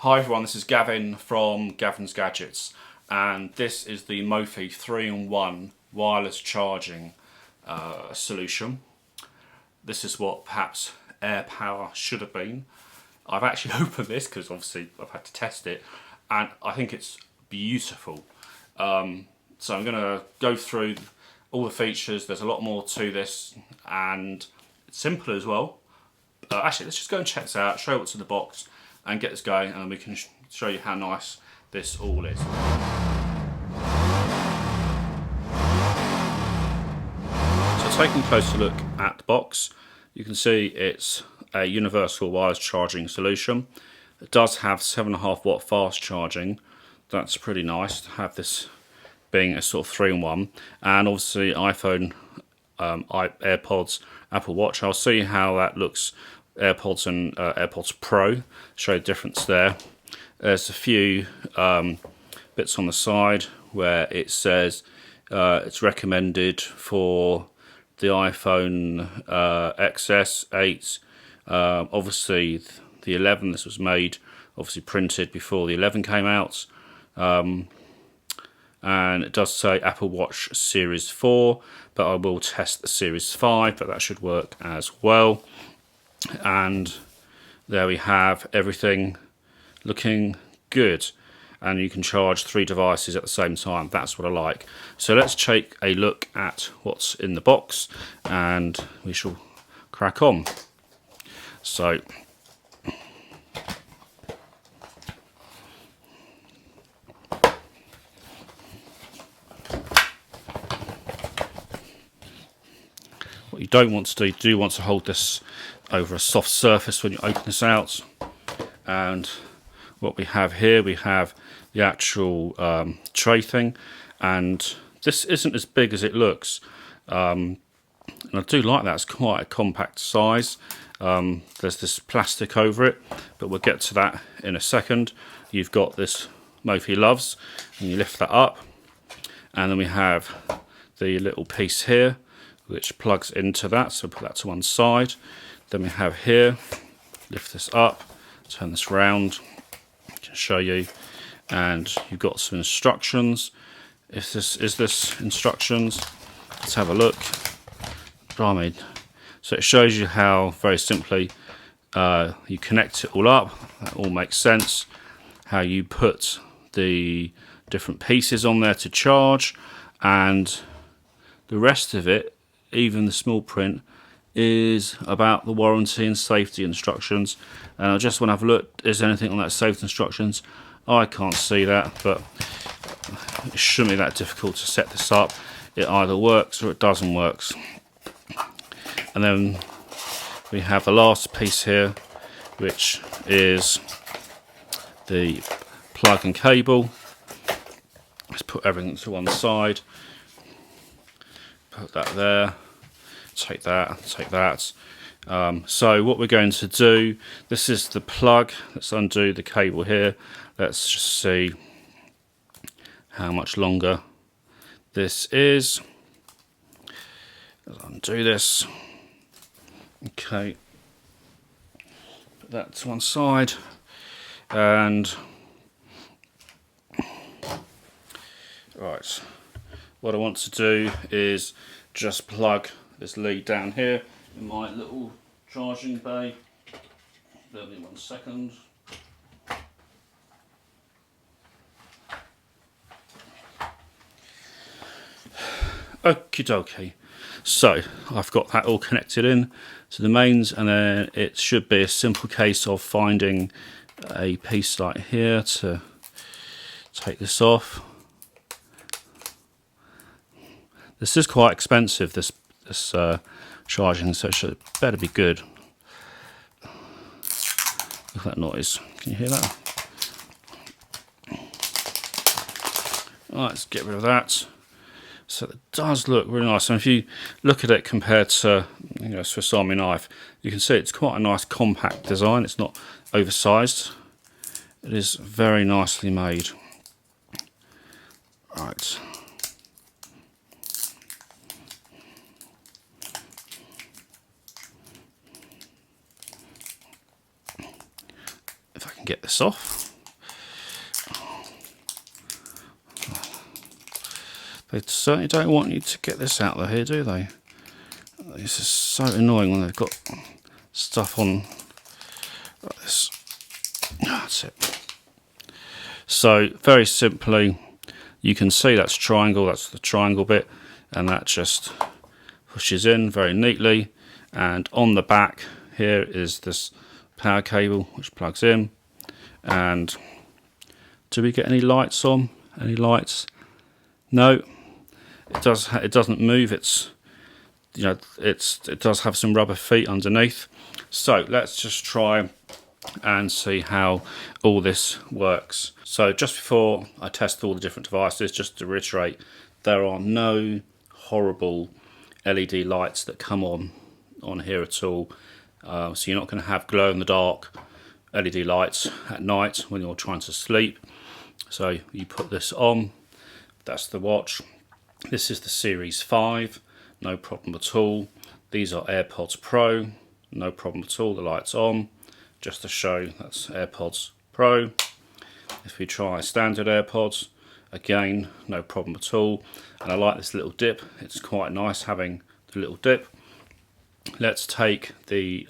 Hi everyone, this is Gavin from Gavin's Gadgets, and this is the Mophie 3-in-1 wireless charging solution. This is what perhaps AirPower should have been. I've actually opened this because obviously I've had to test it, and I think it's beautiful. So I'm going to go through all the features. There's a lot more to this, and it's simple as well. Actually, let's just go and check this out, show you what's in the box, and get this going, and we can show you how nice this all is. So taking a closer look at the box, you can see it's a universal wireless charging solution. It does have 7.5 watt fast charging. That's pretty nice to have this being a sort of 3-in-1, and obviously iPhone, AirPods, Apple Watch. I'll see how that looks. AirPods and AirPods Pro, show the difference there. There's a few bits on the side where it says it's recommended for the iPhone XS 8. Obviously the 11, this was made, obviously printed before the 11 came out. And it does say Apple Watch Series 4, but I will test the Series 5, but that should work as well. And there we have everything looking good, and you can charge 3 devices at the same time. That's what I like. So let's take a look at what's in the box, and we shall crack on. So what you don't want to do, you do want to hold this over a soft surface when you open this out. And what we have here, we have the actual tray thing, and this isn't as big as it looks, and I do like that. It's quite a compact size. There's this plastic over it, but we'll get to that in a second. You've got this Mophie Loves, and you lift that up, and then we have the little piece here which plugs into that, so put that to one side. Then we have here, lift this up, turn this round, I can show you, and you've got some instructions. If this is instructions, let's have a look. Blimey. So it shows you how very simply you connect it all up. That all makes sense. How you put the different pieces on there to charge, and the rest of it, even the small print, is about the warranty and safety instructions. And I just want to have a look, is there anything on that safety instructions? I can't see that, but it shouldn't be that difficult to set this up. It either works or it doesn't work. And then we have the last piece here, which is the plug and cable. Let's put everything to one side, put that there, take that, take that. So what we're going to do, this is the plug. Let's undo the cable here. Let's just see how much longer this is. Let's undo this. Okay, put that to one side, and right, what I want to do is just plug this lead down here in my little charging bay. Bear with me 1 second. Okie dokie. So I've got that all connected in to the mains, and then it should be a simple case of finding a piece like here to take this off. This is quite expensive, this charging, so it should better be good. Look at that noise. Can you hear that? Right, let's get rid of that. So it does look really nice, and if you look at it compared to, you know, Swiss Army knife, you can see it's quite a nice compact design. It's not oversized. It is very nicely made. Right. If I can get this off. They certainly don't want you to get this out of here, do they? This is so annoying when they've got stuff on like this. That's it. So very simply, you can see that's triangle, that's the triangle bit, and that just pushes in very neatly. And on the back here is this power cable which plugs in. And do we get any lights on? Any lights? No, it doesn't move. It's, you know, it does have some rubber feet underneath. So let's just try and see how all this works. So just before I test all the different devices, just to reiterate, there are no horrible LED lights that come on here at all. So you're not going to have glow in the dark LED lights at night when you're trying to sleep. So you put this on, that's the watch. This is the Series 5, no problem at all. These are AirPods Pro, no problem at all, the light's on. Just to show, that's AirPods Pro. If we try standard AirPods, again, no problem at all. And I like this little dip, it's quite nice having the little dip. Let's take the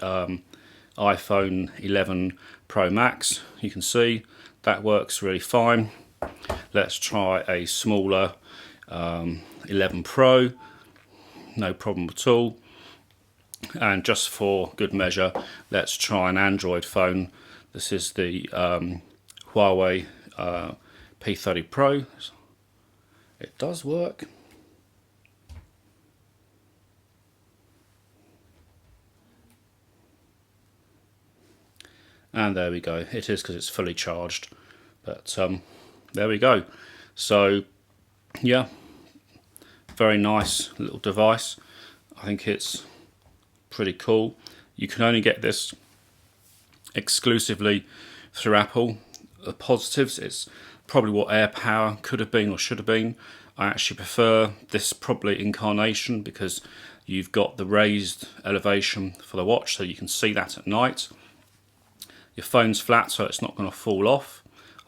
iPhone 11 Pro Max. You can see that works really fine. Let's try a smaller 11 Pro, no problem at all. And just for good measure, let's try an Android phone. This is the Huawei P30 Pro. It does work. And there we go. It is because it's fully charged. But there we go. So yeah, very nice little device. I think it's pretty cool. You can only get this exclusively through Apple. The positives, it's probably what AirPower could have been or should have been. I actually prefer this probably incarnation because you've got the raised elevation for the watch, so you can see that at night. Your phone's flat, so it's not going to fall off.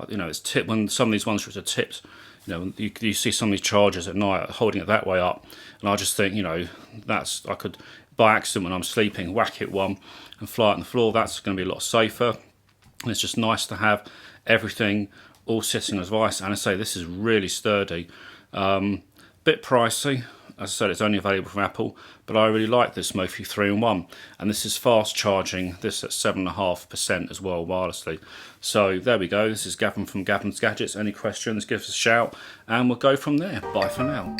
You know, it's tipped. When some of these ones which are tipped, you know, you see some of these chargers at night holding it that way up, and I just think, you know, I could by accident when I'm sleeping whack it one and fly it on the floor. That's going to be a lot safer. And it's just nice to have everything all sitting as device. And I say this is really sturdy. Bit pricey. As I said, it's only available from Apple, but I really like this Mophie 3-in-1. And this is fast charging, this at 7.5% as well, wirelessly. So there we go. This is Gavin from Gavin's Gadgets. Any questions, give us a shout, and we'll go from there. Bye for now.